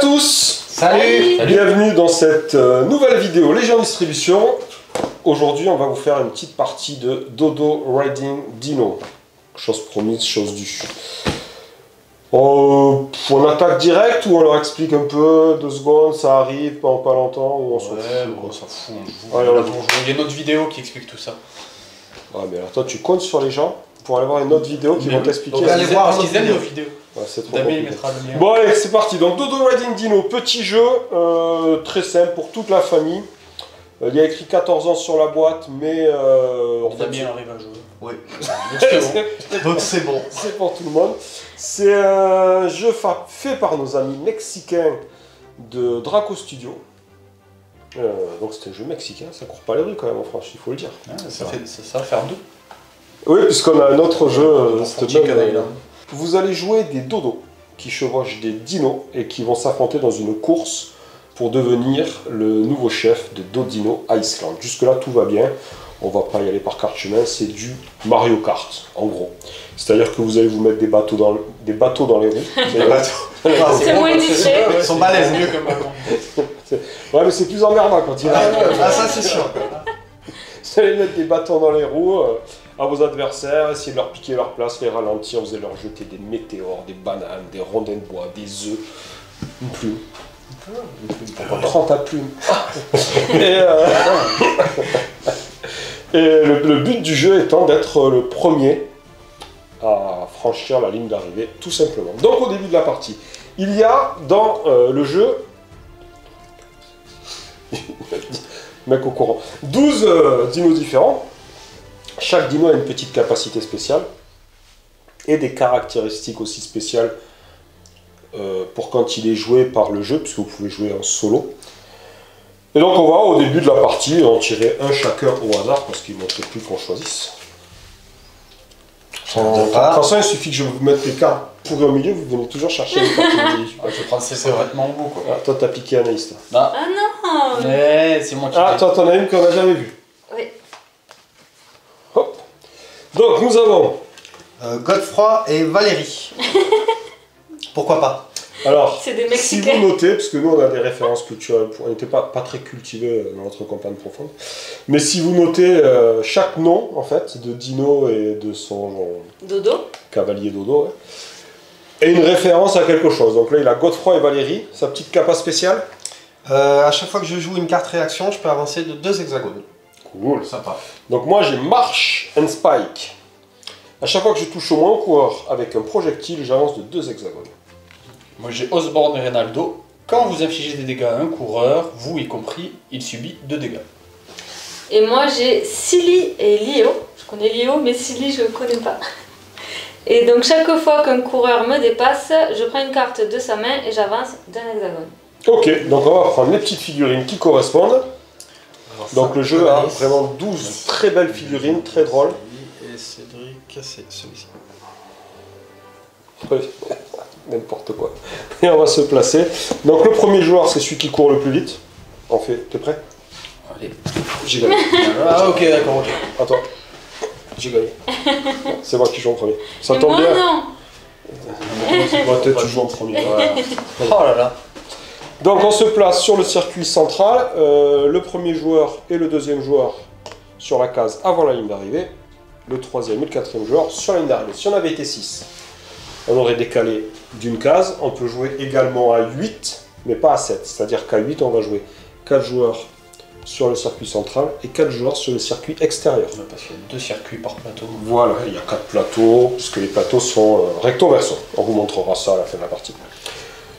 tous. Salut. Bienvenue dans cette nouvelle vidéo Légion Distribution. Aujourd'hui, on va vous faire une petite partie de Dodo Riding Dino. Chose promise, chose due. On attaque direct ou on leur explique un peu, 2 secondes, ça arrive, pas longtemps, ou on s'en fout. On s'en fout, Il y a une autre vidéo qui explique tout ça. Ouais, mais alors toi, tu comptes sur les gens pour aller voir une autre vidéo qui vont t'expliquer. Donc allez voir parce qu'ils aiment nos vidéos. Ouais, c'est trop Damien compliqué. mettra le lien. Bon allez, c'est parti. Donc Dodo Riding Dino, petit jeu, très simple pour toute la famille. Il y a écrit 14 ans sur la boîte, mais en fait, Damien arrive à jouer. Oui. Donc c'est bon. c'est pour tout le monde. C'est un jeu fait par nos amis mexicains de Draco Studio. Donc c'est un jeu mexicain, ça court pas les rues quand même en France, il faut le dire. Ça va faire deux. Oui, puisqu'on a un autre jeu, Frontier Canaille, là. vous allez jouer des dodos qui chevauchent des dinos et qui vont s'affronter dans une course pour devenir le nouveau chef de Dodino Iceland. Jusque-là, tout va bien. On va pas y aller par carte chemin, c'est du Mario Kart, en gros. C'est-à-dire que vous allez vous mettre des bateaux dans les roues. C'est moins discret. Ils sont balèzes, mieux que maintenant. Ouais, mais c'est plus emmerdant quand il arrive. Ah, ça c'est sûr. Vous allez mettre des bâtons dans les roues à vos adversaires, essayer de leur piquer leur place, les ralentir, vous allez leur jeter des météores, des bananes, des rondins de bois, des œufs, une plume. 30 à plume. Et le but du jeu étant d'être le premier à franchir la ligne d'arrivée, tout simplement. Donc au début de la partie, il y a dans le jeu, mec au courant, 12 dinos différents. Chaque dino a une petite capacité spéciale et des caractéristiques aussi spéciales pour quand il est joué par le jeu, puisque vous pouvez jouer en solo. Et donc on va au début de la partie en tirer un chacun au hasard, parce qu'il ne manquerait plus qu'on choisisse. De toute façon, il suffit que je vous mette les cartes pourries au milieu, vous venez toujours chercher les cartes pourries. Je vais prendre ses vêtements au bout, quoi. Ah, toi, t'as piqué Anaïs, toi. Ah non. Mais c'est moi qui Ah, toi, t'en as une qu'on n'a jamais vue. Oui. Hop. Donc, nous avons... Godefroy et Valérie. Pourquoi pas? Alors, C'est des si Mexicains. vous notez, parce que nous, on a des références culturelles, on n'était pas très cultivés dans notre campagne profonde, mais si vous notez chaque nom, en fait, de Dino et de son Dodo. cavalier Dodo, ouais, et une référence à quelque chose. Donc là, il a Godefroy et Valérie, sa petite capa spéciale. À chaque fois que je joue une carte réaction, je peux avancer de 2 hexagones. Cool. Sympa. Donc moi, j'ai March and Spike. À chaque fois que je touche au moins un coureur avec un projectile, j'avance de 2 hexagones. Moi j'ai Osborne et Reynaldo. Quand vous infligez des dégâts à un coureur, vous y compris, il subit 2 dégâts. Et moi j'ai Silly et Lio. Je connais Lio, mais Silly je ne connais pas. Et donc chaque fois qu'un coureur me dépasse, je prends une carte de sa main et j'avance d'un hexagone. Ok, donc on va prendre les petites figurines qui correspondent. Donc le jeu a vraiment 12 très belles figurines, très drôles. Et Cédric, c'est celui-ci. Oui, n'importe quoi. Et on va se placer. Donc le premier joueur, c'est celui qui court le plus vite. On fait, t'es prêt? Allez. J'ai gagné. Ah ok, d'accord, ok. Attends, j'ai gagné. C'est moi qui joue en premier. Ça Et tombe moi bien? non. Moi, peut-être tu joues en premier. Oh là là. Donc on se place sur le circuit central, le premier joueur et le deuxième joueur sur la case avant la ligne d'arrivée, le troisième et le quatrième joueur sur la ligne d'arrivée. Si on avait été 6, on aurait décalé d'une case, on peut jouer également à 8, mais pas à 7, c'est-à-dire qu'à 8 on va jouer 4 joueurs sur le circuit central et 4 joueurs sur le circuit extérieur. Parce qu'il y a 2 circuits par plateau. Voilà, il y a 4 plateaux, puisque les plateaux sont recto-verso. On vous montrera ça à la fin de la partie.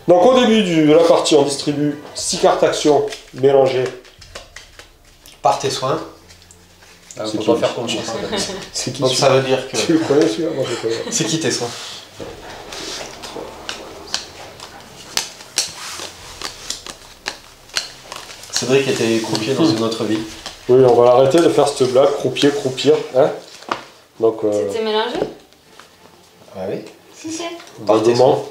Donc au début de la partie, on distribue 6 cartes action mélangées. Par tes soins. On C'est peut qui, pas faire confiance. C'est qui Donc ça veut dire que... Tu le connais celui-là? Moi je le connais. C'est qui tes soins? Cédric était croupier dans une autre vie. Oui, on va l'arrêter de faire cette blague, croupier, croupir. Hein, donc, C'était mélangé? Ah oui. Si c'est. vaguement.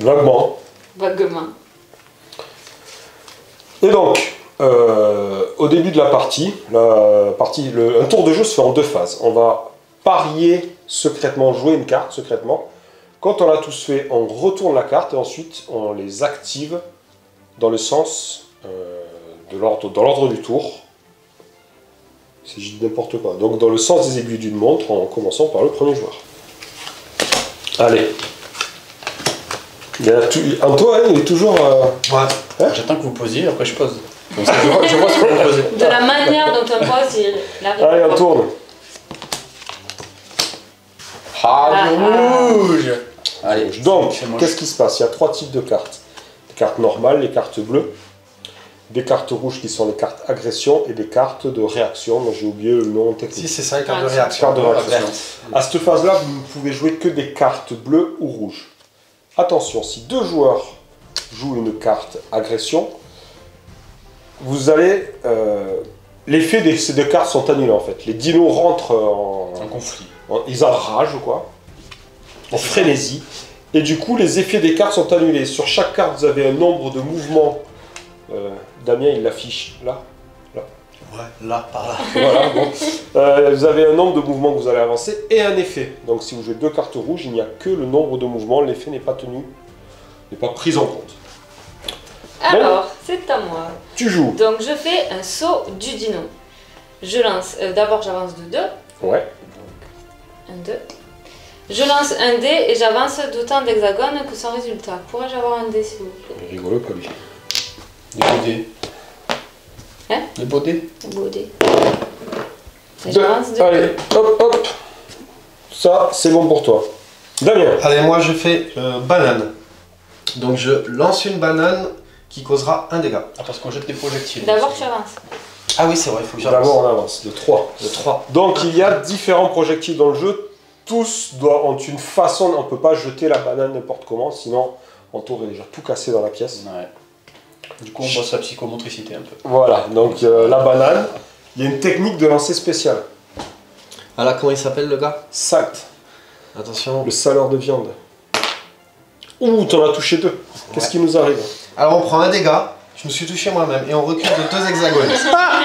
Vaguement. Vaguement. Et donc, au début de la partie, un tour de jeu se fait en 2 phases. On va parier secrètement, jouer une carte secrètement, Quand on a tous fait, on retourne la carte et ensuite on les active dans le sens dans l'ordre du tour. C'est juste n'importe quoi. Donc dans le sens des aiguilles d'une montre en commençant par le premier joueur. Allez. Antoine, il est toujours... Ouais. Hein? J'attends que vous posiez, après je pose. Comme ça, je vois ce que vous posez. De la manière dont on pose, il arrive. Allez, on tourne. Ah, du rouge. Allez, Donc, c'est moche. qu'est-ce qui se passe? Il y a 3 types de cartes. Les cartes normales, les cartes bleues, des cartes rouges qui sont les cartes agression et des cartes de réaction. J'ai oublié le nom Si, technique. c'est ça, les cartes de Ah, réaction. Carte de réaction. Verte. À cette phase-là, vous ne pouvez jouer que des cartes bleues ou rouges. Attention, si 2 joueurs jouent une carte agression, vous allez... l'effet de ces 2 cartes sont annulés en fait. Les dinos rentrent Un conflit. ils enragent quoi, en frénésie. Et du coup, les effets des cartes sont annulés. Sur chaque carte, vous avez un nombre de mouvements. Damien, il l'affiche là. Ouais, là, par là. Voilà, bon. Vous avez un nombre de mouvements que vous allez avancer et un effet. Donc si vous jouez 2 cartes rouges, il n'y a que le nombre de mouvements. L'effet n'est pas tenu, n'est pas pris en compte. Alors, c'est à moi. Tu joues. Donc, je fais un saut du dino. Je lance, d'abord j'avance de 2. Ouais. 1, 2. Je lance un dé et j'avance d'autant d'hexagones que son résultat. Pourrais-je avoir un dé s'il vous plaît? Il rigole pas lui. Les beaux dés. Hein? Les beaux dés. Un beau dé. Et 2. j'avance de Allez, hop, hop. Ça, c'est bon pour toi. Damien. Allez, moi je fais banane. Donc je lance une banane qui causera un dégât. Ah, parce qu'on jette des projectiles. D'abord tu avances. Ah oui, c'est vrai, il faut que j'avance. D'abord, on avance de 3. De 3. Donc il y a différents projectiles dans le jeu. Tous ont une façon, on ne peut pas jeter la banane n'importe comment, sinon on t'aurait déjà tout cassé dans la pièce. Ouais. Du coup, on bosse la psychomotricité un peu. Voilà, donc la banane, il y a une technique de lancer spéciale. Ah là, comment il s'appelle le gars? Salt, Attention. le saleur de viande. Ouh, t'en as touché 2. Qu'est-ce Ouais. qui nous arrive? Alors on prend un dégât, je me suis touché moi-même, et on recule de 2 hexagones.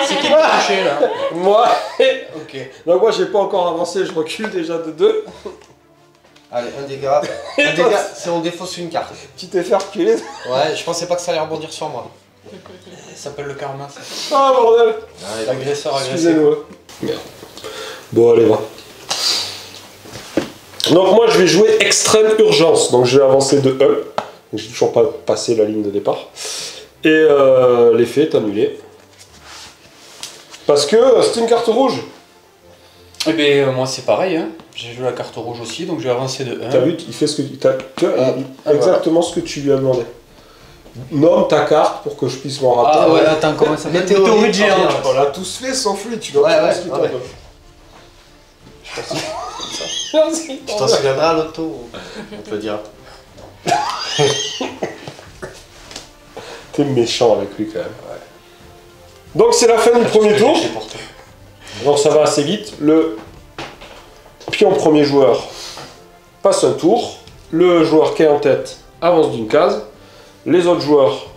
C'est qui t'a touché là? Moi. Ok. Donc moi, j'ai pas encore avancé, je recule déjà de 2. Allez, un dégât. Un dégât, c'est on défausse une carte. Tu t'es fait reculer. Ouais, je pensais pas que ça allait rebondir sur moi. Ça s'appelle le karma, ça. Ah bordel. Allez, L'agresseur agressé. Excusez-nous. Merde. Bon, allez, va. Donc moi, je vais jouer extrême urgence. Donc je vais avancer de 1. Donc j'ai toujours pas passé la ligne de départ. Et l'effet est annulé. Parce que c'est une carte rouge. Eh bien, moi c'est pareil, hein. J'ai joué la carte rouge aussi, donc je vais avancer de 1. T'as vu, il fait ce que tu vois, Ah, exactement ce que tu lui as demandé. Nomme ta carte pour que je puisse m'en rappeler. Ah ouais, attends, comment ça s'appelle? Météorite Météorite géante. géante. On l'a tous fait sans fluide, tu dois Ouais, savoir ouais, ce qui t'en ouais. donne. Tu t'en souviendras à l'auto, on peut dire. T'es méchant avec lui quand même. Donc c'est la fin du premier tour. J'ai porté. Donc ça va assez vite. Le pion premier joueur passe un tour. Le joueur qui est en tête avance d'une case. Les autres joueurs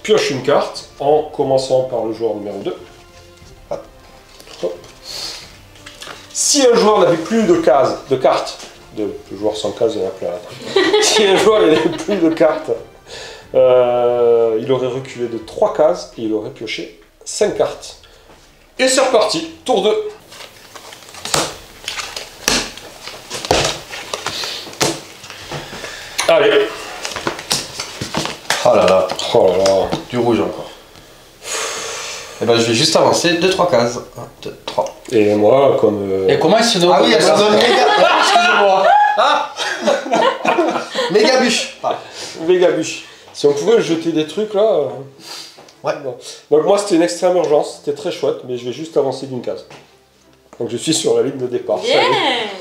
piochent une carte en commençant par le joueur numéro 2. Hop. Hop. Si un joueur n'avait plus de cartes, de joueurs sans case, il y en a plein là. Si un joueur n'avait plus de cartes, il aurait reculé de 3 cases et il aurait pioché 5 cartes. Et c'est reparti, tour 2. Allez. Oh là là, Oh là là. du rouge encore. Et ben je vais juste avancer 2-3 cases. 1, 2, 3. Et moi, comme... Et comment il se nomme? Ah oui, elle se nomme Excusez-moi. Mégabuche. Végabuche. Si on pouvait jeter des trucs là... Ouais. Bon. Donc moi c'était une extrême urgence, c'était très chouette, mais je vais juste avancer d'une case. Donc je suis sur la ligne de départ. Bien.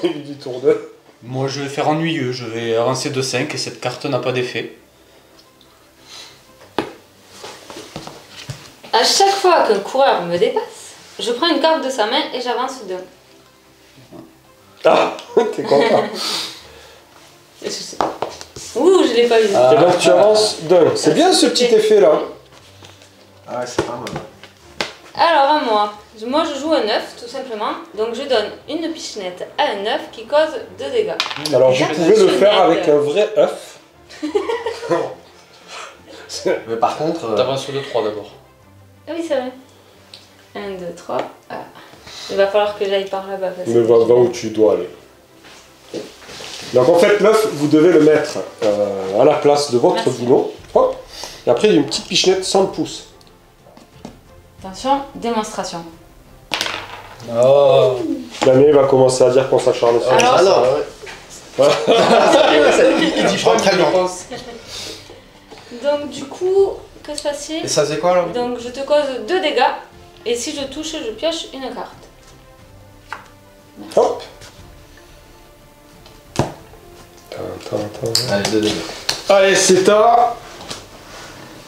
Ça y est, du tour 2. Moi je vais faire ennuyeux, je vais avancer de 5 et cette carte n'a pas d'effet. À chaque fois qu'un coureur me dépasse, je prends une carte de sa main et j'avance d'un. Ah, t'es content. Ouh, je l'ai pas vu. Ah. Et donc tu avances d'un. C'est bien ce petit effet là. Ah ouais, c'est pas mal. Alors à moi, Moi je joue un œuf tout simplement, donc je donne une pichenette à un œuf qui cause 2 dégâts. Alors vous Chaque pouvez le faire pichenette. avec un vrai œuf. Mais par contre, T'avances sur 2-3 d'abord. Ah oui c'est vrai. 1, 2, 3. Ah. Il va falloir que j'aille par là-bas. parce Mais que va où tu dois aller. Donc en fait l'œuf, vous devez le mettre à la place de votre Merci. dino. Hop. Et après il y a une petite pichenette sans le pouce. Attention, démonstration. Oh. Damien va commencer à dire qu'on s'acharne sur Alors, il dit pas très bien. Donc du coup, que se passe-t-il? Et ça faisait quoi là? Donc je te cause 2 dégâts, et si je touche, je pioche une carte. Hop. Allez, 2 dégâts. Allez, c'est à...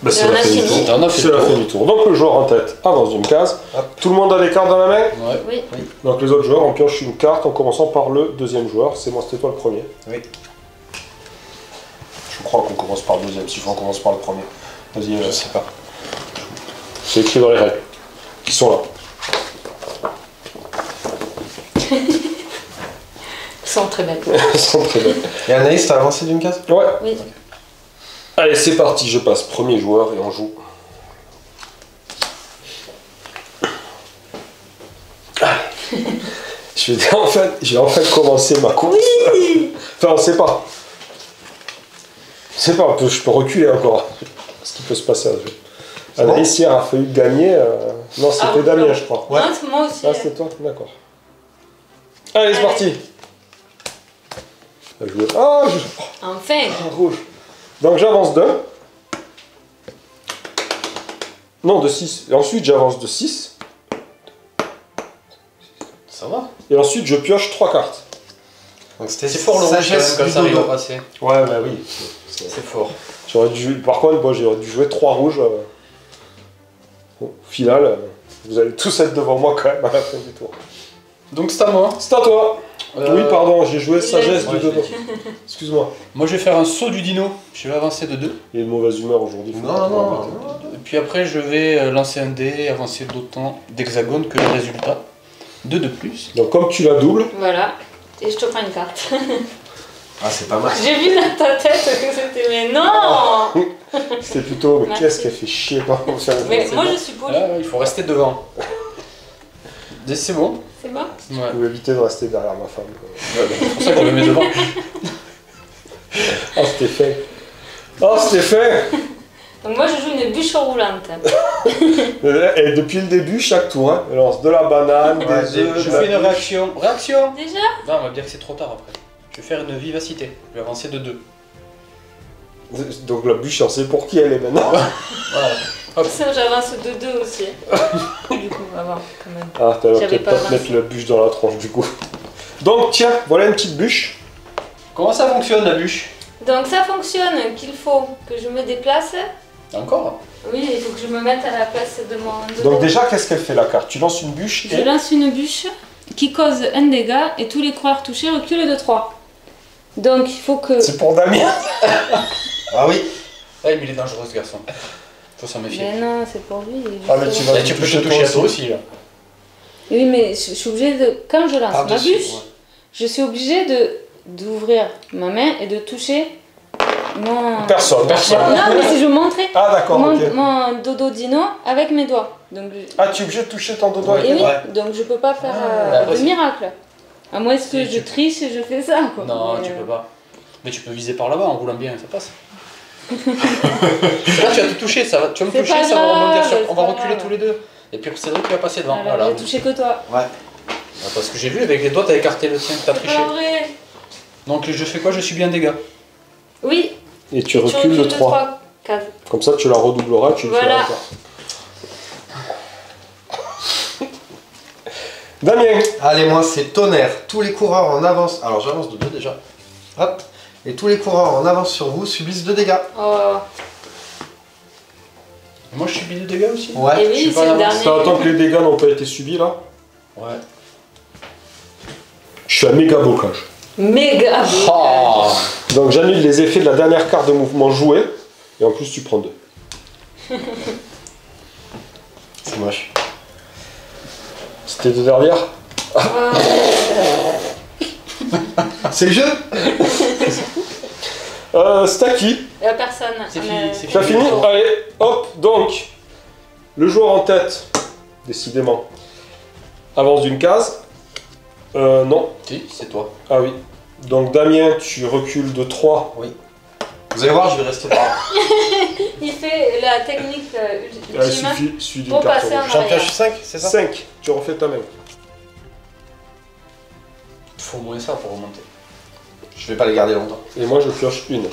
Bah, c'est Et on la a fin du fini. tour. On a fait C'est le la tour. fin du tour. Donc le joueur en tête avance d'une case. Hop. Tout le monde a des cartes dans la main. Ouais. Oui. Donc les autres joueurs, on pioche une carte en commençant par le deuxième joueur. C'est moi, c'était toi le premier. Oui. Je crois qu'on commence par le deuxième, s'il faut qu'on commence par le premier. Vas-y, Je sais pas. c'est écrit dans les règles. Qui sont là. Ils sont très belles. Ils sont très bien. Et Anaïs, t'as avancé d'une case? Ouais. Oui. Allez, c'est parti, je passe premier joueur et on joue. Allez. Je vais enfin commencer ma course. Oui. Enfin, on sait pas. Je sais pas, je peux reculer encore. Ce qui peut se passer à ce jeu. C'est bon Anaïs hier a failli gagner. Non, c'était Ah, Damien, non. je crois. Ouais. Non, c'est moi aussi. Ah, c'était toi. D'accord. Allez, c'est Allez. parti. On va jouer. Ah, Enfin. rouge. Donc j'avance de... Non, de 6. Et ensuite j'avance de 6. Ça va. Et ensuite je pioche 3 cartes. Donc c'était C'est fort le rouge quand même sagesse quand du ça arrive à dodo. passer. Ouais, bah oui. C'est fort. J'aurais dû... Par contre, moi j'aurais dû jouer 3 rouges. Bon, au final, vous allez tous être devant moi quand même à la fin du tour. Donc c'est à moi. C'est à toi. Oui, pardon, j'ai joué sagesse Ouais, du je l'ai dodo. Excuse-moi. Moi je vais faire un saut du dino. Je vais avancer de 2. Il est de mauvaise humeur aujourd'hui. faut Non, pas non, trop non. Et puis après je vais lancer un dé et avancer d'autant d'hexagones que le résultat. 2 de plus. Donc comme tu la doubles, Voilà. Et je te prends une carte. Ah, c'est pas mal. J'ai vu dans ta tête que c'était. Mais non. c'était plutôt... Mais Merci. qu'est-ce qu'elle fait chier par contre. Mais c'est moi bon. je suis polie. Ah, il faut rester devant. C'est bon. C'est bon? Ouais. Je vais éviter de rester derrière ma femme. C'est pour ça qu'on le met devant. Ah, c'était fait. Oh, c'était fait. Donc moi je joue une bûche roulante. Et depuis le début, chaque tour, hein, elle lance de la banane, Ouais, des œufs, Je de la fais une bûche. réaction. Réaction. Déjà? Non, on va me dire que c'est trop tard après. Je vais faire une vivacité. Je vais avancer de 2. Donc la bûche, on sait pour qui elle est maintenant. Voilà. Ça, j'avance de 2 aussi. Du coup, on va voir quand même. Ah, t'allais J'avais peut-être pas pas te avancé. mettre la bûche dans la tronche du coup. Donc tiens, voilà une petite bûche. Comment ça fonctionne la bûche? Donc ça fonctionne qu'il faut que je me déplace. Encore? Oui, il faut que je me mette à la place de mon dodo. Donc déjà, qu'est-ce qu'elle fait la carte? Tu lances une bûche Je et... lance une bûche qui cause un dégât et tous les coureurs touchés reculent de 3. Donc il faut que... C'est pour Damien. Ah oui. Ouais, mais il est dangereux ce garçon. Faut s'en méfier. Mais non, c'est pour lui. Ah, mais tu vas Et tu peux te toucher toucher à toi toi aussi là. Oui, mais je suis obligée de... Quand je lance ma Par-dessus, bûche, ouais. je suis obligée d'ouvrir ma main et de toucher mon... Personne. Non, mais si je montrais Ah d'accord, mon, ok. mon dodo dino avec mes doigts. Donc, Ah, tu es obligé de toucher ton dodo avec et les oui, doigts. donc je peux pas faire bah, de vas-y. miracle. À moins que Si, je tu- triche et je fais ça. Quoi. Non, Mais, tu peux pas. Mais tu peux viser par là-bas en roulant bien, ça passe. Là, tu vas te toucher, ça va, tu vas me C'est toucher, pas ça va rebondir grave, sur. c'est On va pas reculer grave. tous les deux. Et puis c'est vrai que tu vas passer devant. Alors, Voilà. j'ai touché que toi. Ouais. Ah, parce que j'ai vu avec les doigts, t'as écarté le tien, t'as C'est triché. pas vrai. Donc je fais quoi? Je subis un dégât. Oui, Et tu tu recules de 3. 3 cases. Comme ça, tu la redoubleras, tu le Voilà. feras encore. Damien. Allez, moi c'est tonnerre. Tous les coureurs en avance. Alors j'avance de 2 déjà. Hop. Et tous les coureurs en avance sur vous subissent 2 dégâts. Oh. Moi je subis 2 dégâts aussi. Ouais. Et je oui, suis pas c'est le en avance. Ça dernier. attend que les dégâts n'ont pas été subis là. Ouais. Je suis à méga blocage. Méga blocage. Oh. Donc j'annule les effets de la dernière carte de mouvement jouée. Et en plus, tu prends 2. C'est moche. C'était deux dernières. C'est le jeu. C'est à qui? La personne. C'est on fini, est- c'est T'as fini? Allez, hop, donc, le joueur en tête, décidément, avance d'une case. Non. Si, c'est toi. Ah oui. Donc Damien, tu recules de 3. Vous allez voir, je vais rester par là. Il fait la technique Il ultime suffit d'une pour carte passer en rouge. J'en arrière. pioche 5, c'est ça? 5, tu refais ta main. Il faut au moins ça pour remonter. Je vais pas les garder longtemps. Et moi, je pioche une.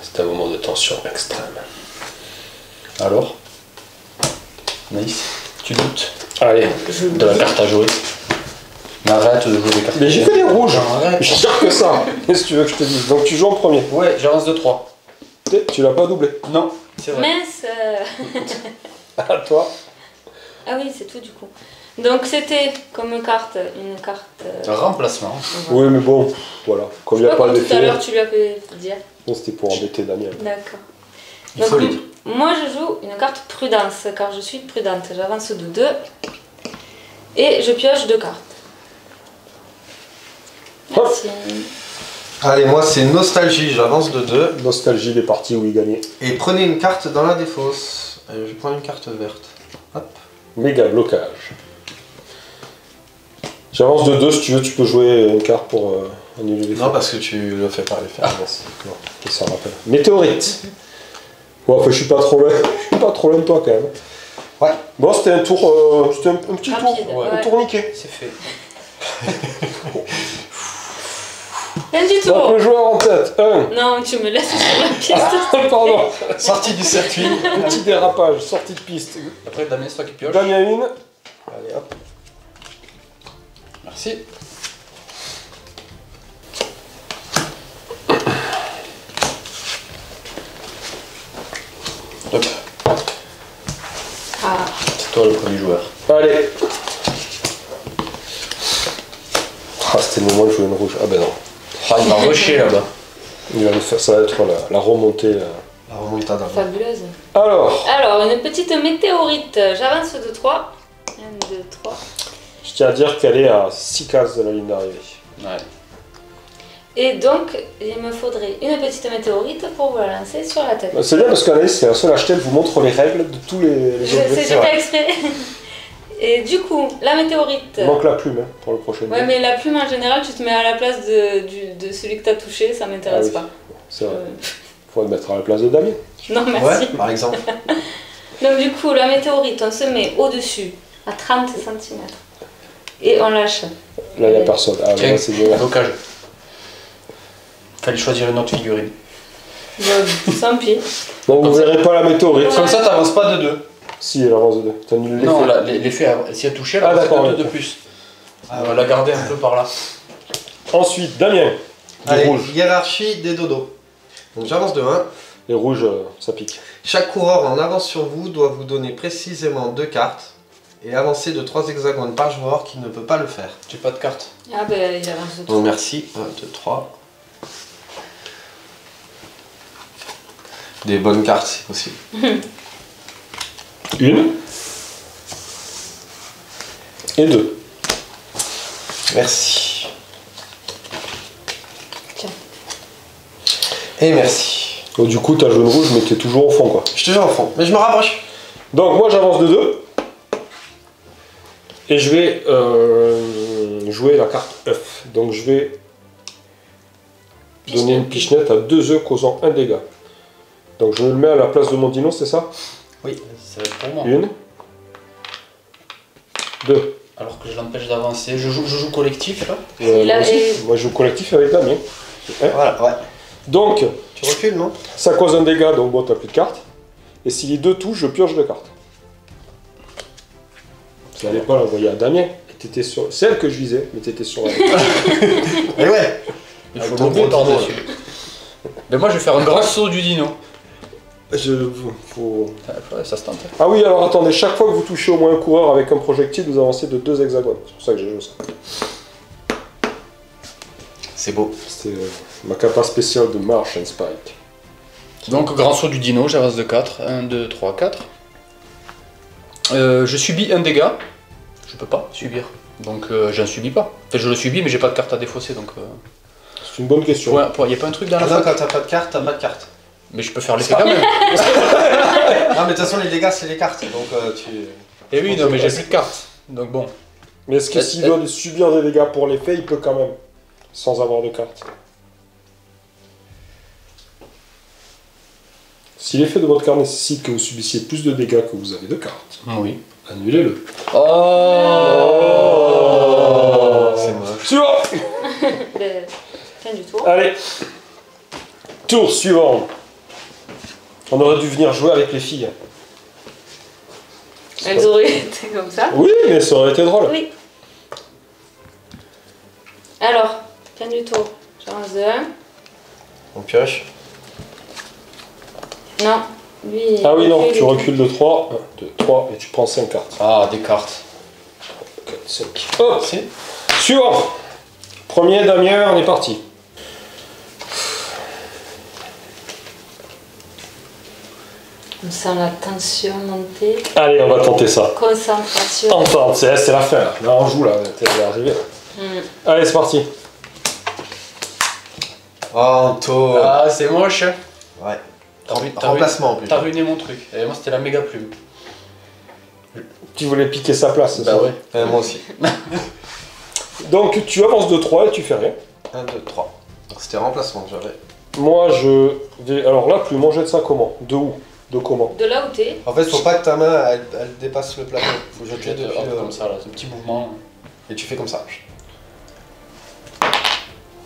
C'est un moment de tension extrême. Alors Nice. Tu doutes Allez. de la carte à jouer. Mais arrête de jouer des cartes. Mais j'ai fait les rouges. Arrête. Je tire que ça. Qu'est-ce que tu veux que je te dise? Donc tu joues en premier. Ouais, j'avance de 3. Tu l'as pas doublé. Non, c'est vrai. Mince. À toi. Ah oui, c'est tout du coup. Donc c'était comme carte, une carte. Remplacement. Oui, mais bon, voilà. Comme il n'y a pas Comme tout à d'effet, l'heure, tu lui as fait dire. bon, c'était pour embêter Damien. D'accord. Il faut les dire. Moi, je joue une carte prudence, car je suis prudente. J'avance de 2 et je pioche 2 cartes. Merci. Allez, moi c'est nostalgie, j'avance de 2. Nostalgie des parties où il gagnait. Et prenez une carte dans la défausse. Je prends une carte verte. Hop. Méga blocage. J'avance de 2, si tu veux, tu peux jouer une carte pour annuler les Non, parce que tu le fais pas les faire. Non, ça rappelle. Météorite. Bon, enfin, je suis pas trop loin. Je suis pas trop loin de toi quand même. Ouais. Bon, c'était un tour, c'était un petit Rapide, tour, ouais. un tourniquet. C'est fait. Rien du tout. Donc le joueur en tête, 1. Non, tu me laisses sur la piste. Pardon, Sortie du circuit. petit dérapage, sortie de piste. Après, Damien, c'est toi qui pioche. Damien 1. Allez hop. Merci. Hop, Ah, c'est toi le premier joueur. Allez. Ah, c'était le moment de jouer une rouge. Ah ben non. Ah, il va rusher là-bas. Il va nous faire, ça va être la remontée. La remontada. fabuleuse. Alors, Alors, une petite météorite. J'avance de 3. 1, 2, 3. je tiens à dire qu'elle est à 6 cases de la ligne d'arrivée. Ouais. Et donc, il me faudrait une petite météorite pour vous la lancer sur la tête. C'est bien parce qu'Anaïs, c'est la seule achetée, elle vous montre les règles de tous les C'est objets. fait exprès. Et du coup, la météorite. Il manque la plume hein, pour le prochain. Ouais, mais la plume en général, tu te mets à la place de celui que tu as touché, ça m'intéresse Ah oui. pas. C'est vrai. Euh, Faut le mettre à la place de Damien. Non, merci. Ouais, par exemple. Donc, du coup, la météorite, on se met au-dessus, à 30 cm. Et on lâche. Là, il n'y a personne. Ah, Tiens, là, c'est bien. blocage. Fallait choisir une autre figurine. Sans pied. Donc, vous verrez pas la météorite. Comme ça, t'avances pas de 2. Si, elle avance de 2. T'as nul Non, là, l'effet, si elle touchait, Ah, elle d'accord, avance de 2 ok. de plus. On va la garder un peu par là. Ensuite, Damien. Les Allez, rouges. hiérarchie des dodos. Donc j'avance de 1. Les rouges, ça pique. Chaque coureur en avance sur vous doit vous donner précisément 2 cartes et avancer de 3 hexagones par joueur qui ne peut pas le faire. J'ai pas de carte. Ah, ben, il avance de 3. Donc merci. 1, 2, 3. Des bonnes cartes si possible. Une. Et 2. Merci. Tiens. Et merci. Donc, du coup, t'as joué une rouge, mais t'es toujours au fond, quoi. Je te jure en fond, mais je me rapproche. Donc, moi, j'avance de 2. Et je vais jouer la carte œuf. Donc, je vais donner une pichenette à 2 œufs causant 1 dégât. Donc, je me le mets à la place de mon dino, c'est ça? Oui. Ça va être pour moi. 1. 2. Alors que je l'empêche d'avancer. Je joue collectif là. Il a- Moi, aussi. Moi, je joue collectif avec Damien. Voilà, ouais. Donc, Tu recules, non? ça cause un dégât, donc bon, t'as plus de cartes. Et si les 2 touchent, je pioche 2 cartes. Vous n'allez pas l'envoyer à Damien. T'étais sur... C'est elle que je visais, mais t'étais sur elle. Et ouais. Il Avec faut ton le gros mettre dino, dessus. Mais moi je vais faire un grand saut du dino. Faut... Ouais, ça se tente. Ah oui, alors attendez, chaque fois que vous touchez au moins un coureur avec un projectile, vous avancez de 2 hexagones. C'est pour ça que j'ai joué ça. C'est beau. C'était ma capa spéciale de Marsh and Spike. Donc, grand saut du dino, j'avance de 4. 1, 2, 3, 4. Je subis un dégât. Je peux pas subir. Donc, j'en subis pas. Enfin, je le subis, mais j'ai pas de carte à défausser. Donc, C'est une bonne question. ouais, y a pas un truc dans la Non, fac quand t'as pas de carte, t'as pas de carte. Mais je peux faire l'effet quand même. Non, mais de toute façon, les dégâts, c'est les cartes. Donc, tu. Et oui, non, mais j'ai plus de cartes. Donc, bon. Mais est-ce que s'il doit subir des dégâts pour l'effet, il peut quand même, sans avoir de carte. Si l'effet de votre carte nécessite que vous subissiez plus de dégâts que vous avez de cartes, Oui. annulez-le. Oh, C'est moche. Suivant. Fin du tour. Allez. Tour suivant. On aurait dû venir jouer avec les filles. Elles auraient été comme ça. Oui, mais ça aurait été drôle. Oui. Alors, fin du tour. J'avance de 1. On pioche. Non. Lui, Ah oui, non, recule tu et tout. recules de 3, 1, 2, 3, et tu prends 5 cartes. Ah, des cartes. 4, 5. Hop. Si. Suivant. Premier, Damien, on est parti. On sent la tension monter. Allez, on va tenter ça. Concentration. Entente, c'est la fin là. Là, on joue là, t'es arrivé. Hmm. Allez, c'est parti. Oh, Anto. Ah, c'est moche. Ouais. T'as Remplacement en plus. T'as ruiné mon truc. Et moi, c'était la méga plume. Tu voulais piquer sa place, c'est ça? ouais. Moi aussi. Donc, tu avances de 3 et tu fais rien. 1, 2, 3. C'était remplacement que j'avais. Moi, je vais. Alors là, plume, on jette ça comment? De où? De comment? De là où t'es. En fait, faut pas que ta main elle dépasse le plafond. Faut Je jeter jette depuis. comme ça, là, ce petit mouvement. Et tu fais comme ça.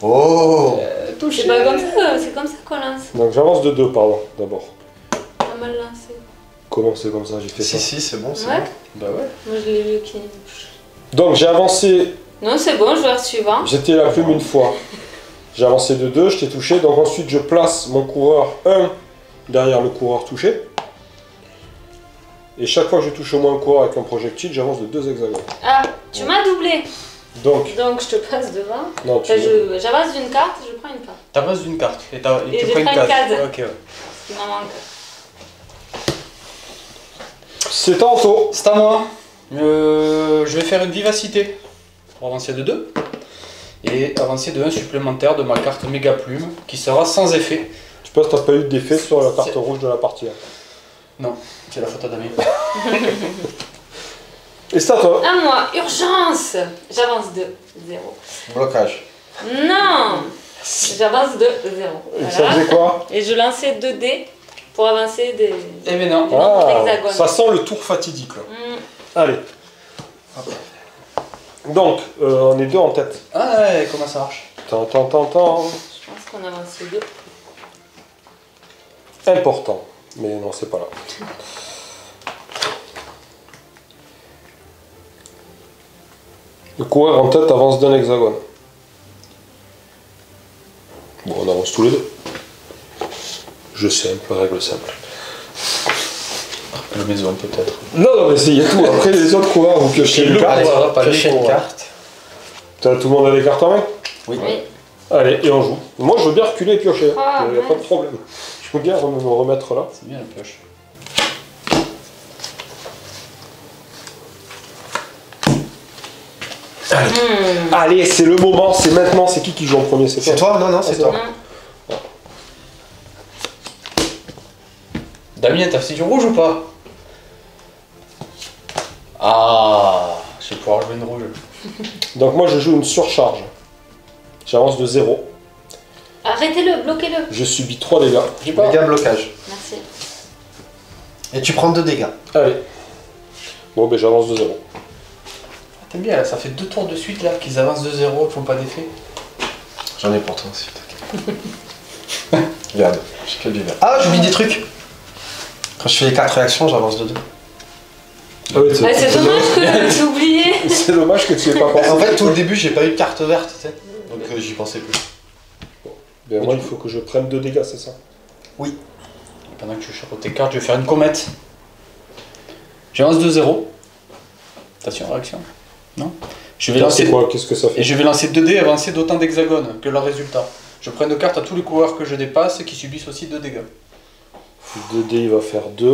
Oh. C'est pas comme ça, c'est comme ça qu'on lance. Donc, j'avance de 2, pardon, d'abord. Pas mal lancé. Comment c'est comme ça? J'ai fait Si, ça. si, c'est bon, c'est Ouais. bon. Bah ouais. Moi je l'ai vu qui. Donc, j'ai avancé. Non, c'est bon, joueur suivant. J'étais la plume une fois. J'ai avancé de 2, je t'ai touché. Donc, ensuite, je place mon coureur 1 derrière le coureur touché. Et chaque fois que je touche au moins un coureur avec un projectile, j'avance de 2 hexagones. Ah, tu m'as doublé. Donc, Donc je te passe devant. non, tu. Enfin, j'avance d'une carte, je prends une carte. T'avances d'une carte. Et Et tu je prends une prends une case. case. Ok, ouais. Parce qu'il m'en manque. C'est tantôt. C'est à moi. Je vais faire une vivacité pour avancer de 2. Et avancer de 1 supplémentaire de ma carte méga plume qui sera sans effet. Tu penses que t'as pas eu d'effet sur la carte rouge de la partie 1. Non, c'est la faute à Damien. Et c'est à toi. À moi, urgence. J'avance de 0. Blocage. Non. J'avance de 0. Et ça faisait quoi? Et je lançais 2 dés pour avancer des. Eh ben non. Ah, hexagone. ça sent le tour fatidique là. Hmm. Allez. Donc, on est 2 en tête. Ah ouais, comment ça marche? Tant. Je pense qu'on avance 2. Important. Mais non, c'est pas là. Le coureur en tête avance d'un hexagone. Bon, on avance tous les deux. Jeu simple, règle simple. La maison peut-être. Non, mais il y a tout. Après, les autres coureurs, vous piochez une carte. Allez, pas piocher les une coureurs. carte. Tout le monde a des cartes en main? Oui. Oui. Allez, et on joue. Moi, je veux bien reculer et piocher. Ah, Il n'y a pas de mince. problème. Je veux bien me remettre là. C'est bien la pioche. Allez, c'est le moment, c'est maintenant. C'est qui joue en premier? C'est toi? Non, non, c'est c'est toi. Non. Damien, t'as fait du rouge ou pas? Ah, je vais pouvoir jouer une rouge. Donc moi, je joue une surcharge. J'avance de 0. Arrêtez-le, bloquez-le. Je subis 3 dégâts. J'ai pas. Méga blocage. Merci. Et tu prends 2 dégâts. Allez. Bon, ben j'avance de 0. T'aimes bien là, ça fait 2 tours de suite là qu'ils avancent de 0, qu'ils font pas d'effet. J'en ai pour toi aussi, t'inquiète. Regarde, j'ai que du vert. Ah, j'oublie des trucs. Quand je fais les 4 réactions, j'avance de 2. Ah oui, Ah, c'est dommage que j'ai oublié. C'est dommage que tu n'y aies pas pensé. En fait, tout au début, j'ai pas eu de carte verte, tu sais. Donc j'y pensais plus. Ben, moi, il faut que je prenne 2 dégâts, c'est ça? Pendant que je chapeaute tes cartes, je vais faire une comète. J'avance de 0. Attention, réaction. Je vais Non, lancer c'est quoi? Qu'est-ce que ça Et fait? je vais lancer 2 dés et avancer d'autant d'hexagones que leur résultat. Je prends une carte à tous les coureurs que je dépasse et qui subissent aussi 2 dégâts. 2D, il va faire 2.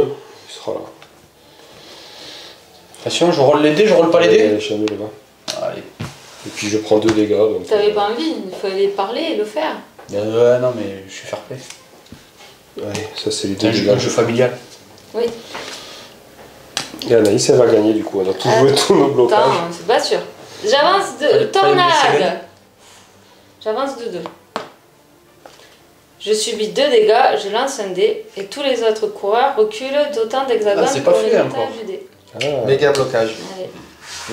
Il sera là. Attention, je roule les dés, je roule pas les dés. Allez, jamais les va. Allez. Et puis je prends 2 dégâts. Donc, T'avais pas envie, il fallait parler et le faire. Ouais, non, mais je suis fair play. Allez, ça c'est les C'est 2 un jeu, dégâts. un jeu familial. Oui. Et Anaïs, elle va gagner du coup. On a tout joué tous nos blocages. Attends, c'est pas sûr. J'avance de. Fallait me laisser gagner. Tornade. J'avance de 2. Je subis 2 dégâts, je lance un dé et tous les autres coureurs reculent d'autant d'hexagones Ah, c'est pas pour fait le encore. résultat du dé. Ah. Méga blocage. Allez.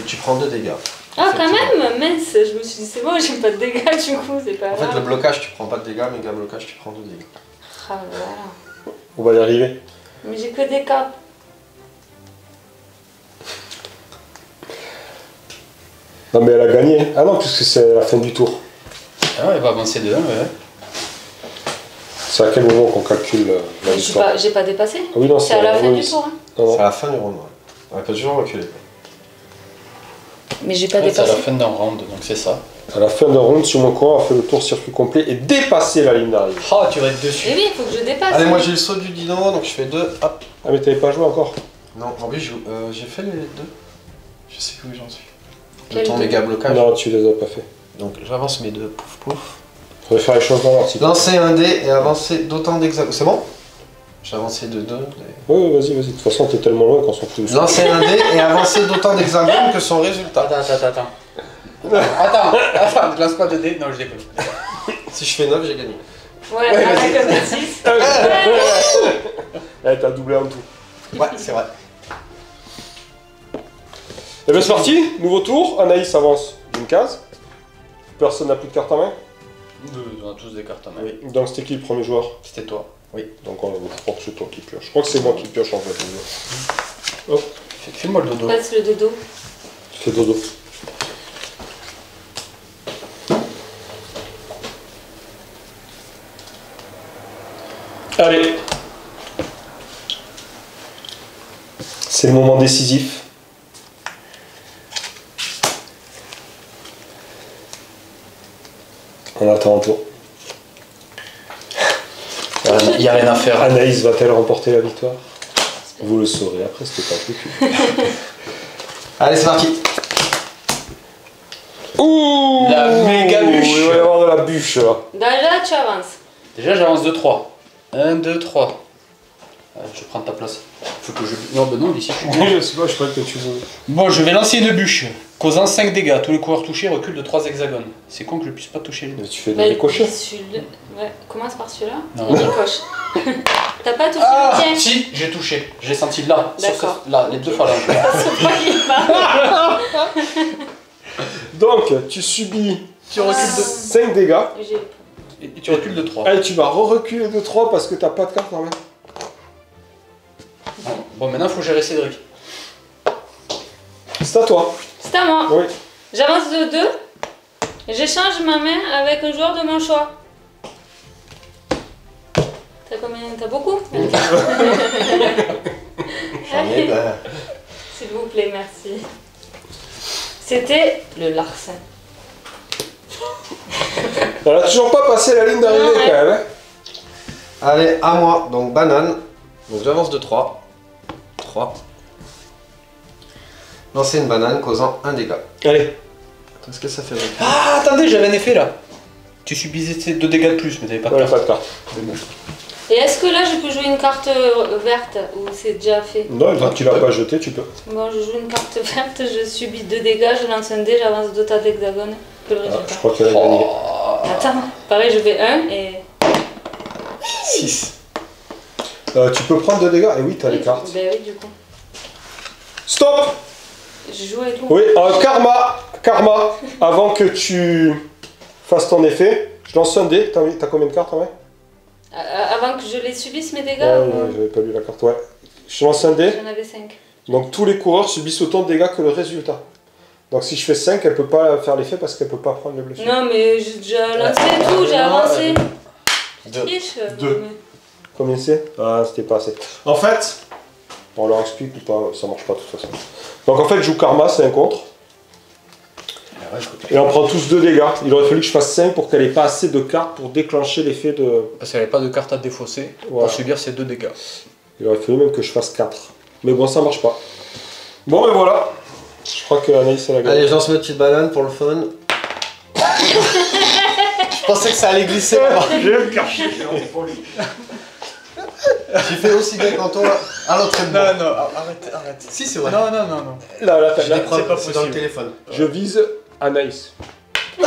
Et tu prends 2 dégâts. Ah, quand même, mince, je me suis dit, c'est bon, j'ai pas de dégâts du coup, c'est pas En fait, grave. le blocage, tu prends pas de dégâts. Méga blocage, tu prends 2 dégâts. Ah, voilà. On va y arriver. Mais j'ai que des cas. Non mais elle a gagné. Ah non, puisque c'est la fin du tour. Ah, elle va avancer de 1, ouais. C'est à quel moment qu'on calcule la Mais victoire? j'ai pas dépassé. Ah oui, non, C'est à la fin oui, du tour. Hein. Non, C'est non. à la fin du round. On peut toujours reculer. Mais j'ai pas Ouais, c'est à dépassé. la fin d'un round, donc c'est ça. À la fin d'un round, si mon coureur a fait le tour circuit complet et dépassé la ligne d'arrivée. Ah, tu vas être dessus. Mais oui, il faut que je dépasse. Allez, moi j'ai le saut du dino, donc je fais 2. Hop. Ah mais t'avais pas joué encore? Non, en plus, j'ai fait les 2. Je sais où j'en suis. Le Quel temps deux méga blocage. Non, tu les as pas fait. Donc j'avance mes 2. Pouf pouf. Faudrait faire les choses dans l'ordre. Lancer un dé et avancer d'autant d'hexagones. C'est bon? J'ai avancé de 2. Oui, vas-y, vas-y. De toute façon, t'es tellement loin qu'on s'en fout. Lancer un dé et avancer d'autant d'hexagones que son résultat. Attends. Attends, je lance pas de dés. Non, je déconne. Si je fais 9, j'ai gagné. Ouais, Ouais, avec vas-y. un 6. Eh, t'as doublé en tout. Ouais, c'est vrai. Eh ben c'est parti, nouveau tour. Anaïs avance d'une case. Personne n'a plus de carte en main. On a tous des cartes en main. Oui. Donc c'était qui le premier joueur? C'était toi. Donc je crois que c'est toi qui pioche. Je crois que c'est moi qui pioche en fait. Hop, Fais-moi le dodo. Passe le dodo. fais dodo. Allez. C'est le moment décisif. On attend un tour. Il n'y a rien à faire. Anaïs va-t-elle remporter la victoire? Vous le saurez après, c'était pas plus. Allez, c'est parti. Ouh, La méga bûche. Il va y avoir de la bûche là. Déjà, tu avances. Déjà, j'avance de 3. 1, 2, 3. Je vais prendre ta place. Faut que je. Non, bah non, d'ici je suis bien. Je sais pas, je crois que tu veux. Bon, je vais lancer une bûche, causant 5 dégâts. Tous les coureurs touchés reculent de 3 hexagones. C'est con que je puisse pas toucher les deux. Mais tu fais des Bah, ricochets. Ouais, commence par celui-là. Non. Il ricoche. T'as pas touché Ah, le tien. si, j'ai touché. J'ai senti là. sur D'accord. ce- Là, les deux phalanges. Ça se voyait pas. Donc, tu subis Tu recules de. 5 dégâts. J'ai- Et tu recules de 3. Allez, tu vas reculer de 3 parce que t'as pas de carte en main. Bon, maintenant, faut gérer Cédric. C'est à toi. C'est à moi. Oui. J'avance de 2. J'échange ma main avec un joueur de mon choix. T'as combien? T'as beaucoup? J'en ai, bah. S'il vous plaît, merci. C'était le larcin. Elle a toujours pas passé la ligne d'arrivée Non, ouais. quand même. Hein. Allez, à moi. Donc, banane. Donc, j'avance de 3. 3. Lancer une banane causant 1 dégât. Allez. Attends, est-ce que ça fait beaucoup? Ah, attendez, j'avais un effet là. Tu subissais 2 dégâts de plus, mais t'avais pas de Ouais, carte. pas de carte. Et est-ce que là je peux jouer une carte verte ou c'est déjà fait? Non, tant que tu l'as pas jeté, tu peux. Bon, je joue une carte verte, je subis 2 dégâts, je lance un dé, j'avance 2 tas d'hexagones. Que le Ah, résultat. je crois qu'elle a gagné. Oh. Attends, pareil, je fais 1 et. 6. Tu peux prendre 2 dégâts. Et oui, t'as les cartes. Ben oui, du coup. Stop. Je joue avec vous. Oui, karma. Avant que tu fasses ton effet, je lance un dé. T'as combien de cartes en main? Avant que je les subisse mes dégâts Ouais, ou- j'avais pas lu la carte. Ouais. Je lance un dé. J'en avais 5. Donc tous les coureurs subissent autant de dégâts que le résultat. Donc si je fais 5, elle peut pas faire l'effet parce qu'elle peut pas prendre les blessures. Non, mais j'ai déjà lancé tout, j'ai non, avancé. Deux. Triche. Deux. Combien c'est? Ah, c'était pas assez. En fait, on leur explique ou pas, ça marche pas de toute façon. Donc en fait, je joue karma, c'est un contre. Ouais, écoute. Et on prend tous 2 dégâts. Il aurait fallu que je fasse 5 pour qu'elle ait pas assez de cartes pour déclencher l'effet de... Parce qu'elle n'avait pas de carte à défausser Voilà. pour subir ces 2 dégâts. Il aurait fallu même que je fasse 4. Mais bon, ça marche pas. Bon, et voilà. Je crois que Anaïs, elle a gagné. Allez, je lance une petite banane pour le fun. Je pensais que ça allait glisser. J'ai le caché. J'ai fait aussi bien qu'Anto à l'entraînement. Non, arrête. Si, c'est vrai. Non. Là, Je l'épreuve, c'est pas c'est dans le possible. téléphone. je vise Anaïs. Mais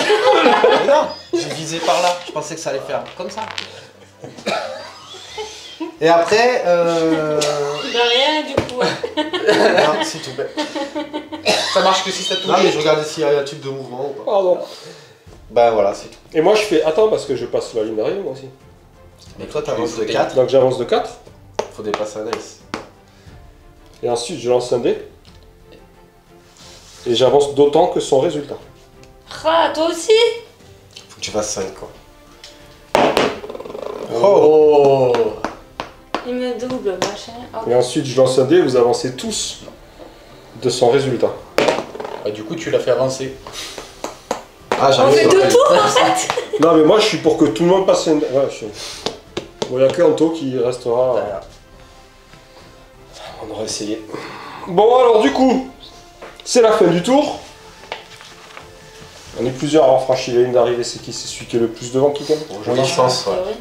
non, j'ai visé par là. Je pensais que ça allait faire comme ça. Et après, De rien, du coup. non, c'est tout. Ça marche que si ça touche. Non, mais je regardais s'il y a un type de mouvement ou pas. Pardon. Bah voilà, c'est tout. Et moi, je fais... Attends, parce que je passe la ligne d'arrivée, moi aussi. Mais toi, t'avances de 4. Donc j'avance de 4. Faut dépasser Anaïs. Et ensuite, je lance un dé. Et j'avance d'autant que son résultat. Ah, toi aussi? Faut que tu fasses 5 quoi. Oh. Il me double, machin. Oh. Et ensuite, je lance un dé et vous avancez tous de son résultat. Bah, du coup, tu l'as fait avancer. Ah, On j'arrive fait sur 2 Anaïs. tours en fait? Non, mais moi, je suis pour que tout le monde passe une... Ouais, bon, il n'y a que Anto qui restera... On aurait essayé. Bon, alors, du coup, c'est la fin du tour. On est plusieurs à avoir franchi la ligne d'arrivée. C'est qui? C'est celui qui est le plus devant qui gagne? Oui, je pense, ouais. Oui.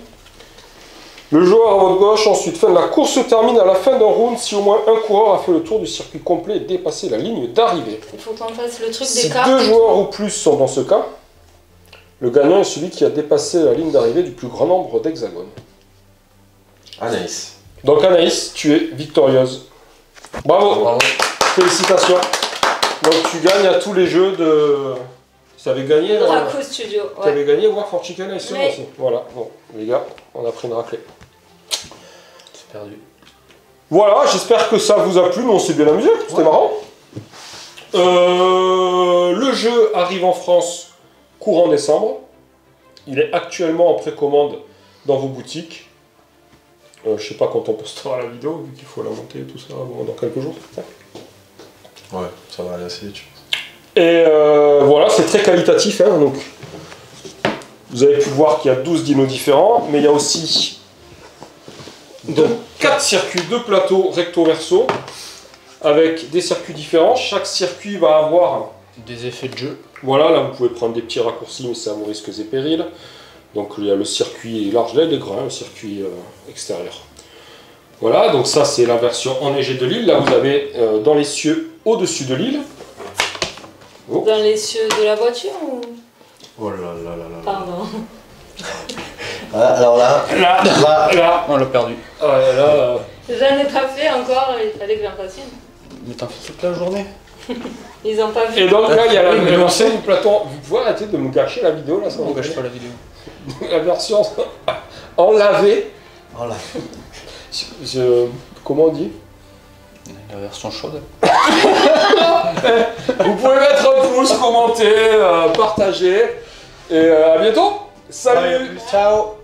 Le joueur à votre gauche, ensuite, fin de la course se termine à la fin d'un round si au moins un coureur a fait le tour du circuit complet et dépassé la ligne d'arrivée. Il faut qu'on fasse le truc Si des cartes. 2 joueurs ou plus sont dans ce cas, le gagnant est celui qui a dépassé la ligne d'arrivée du plus grand nombre d'hexagones. Anaïs. Donc Anaïs, tu es victorieuse. Bravo, Bravo. félicitations. Donc tu gagnes à tous les jeux de... Tu avais gagné, Draco Studio. tu Ouais. avais gagné War for Chicken Ice Ouais. aussi. Voilà, bon, les gars, on a pris une raclée. C'est perdu. Voilà, j'espère que ça vous a plu, nous on s'est bien amusé, c'était marrant. Le jeu arrive en France courant décembre. Il est actuellement en précommande dans vos boutiques. Je sais pas quand on postera la vidéo, vu qu'il faut la monter et tout ça bon, dans quelques jours. Ouais, ça va aller assez vite. Et voilà, c'est très qualitatif. Hein, donc, vous avez pu voir qu'il y a 12 dinos différents, mais il y a aussi 4 circuits, 2 plateaux recto-verso, avec des circuits différents. Chaque circuit va avoir... Des effets de jeu. Voilà, là vous pouvez prendre des petits raccourcis, mais c'est à vos risques et périls. Donc il y a le circuit large, là il est grand, le circuit extérieur. Voilà, donc ça c'est la version enneigée de l'île. Là vous avez dans les cieux au-dessus de l'île. Oh. Dans les cieux de la voiture ou... Oh là là là là. Pardon. Ah, alors là, Là, On l'a perdu. là, J'en ai pas fait encore, il fallait que j'en fasse une. Mais t'en fais toute la journée. Ils ont pas vu. Et donc là il y a la Oui, mais version du plateau. Vous pouvez arrêter de me gâcher la vidéo là, ça On me gâche gâche pas la vidéo. la version en lavé. oh là. Comment on dit? La version chaude. Vous pouvez mettre un pouce, commenter, partager. Et à bientôt. Salut. Ciao.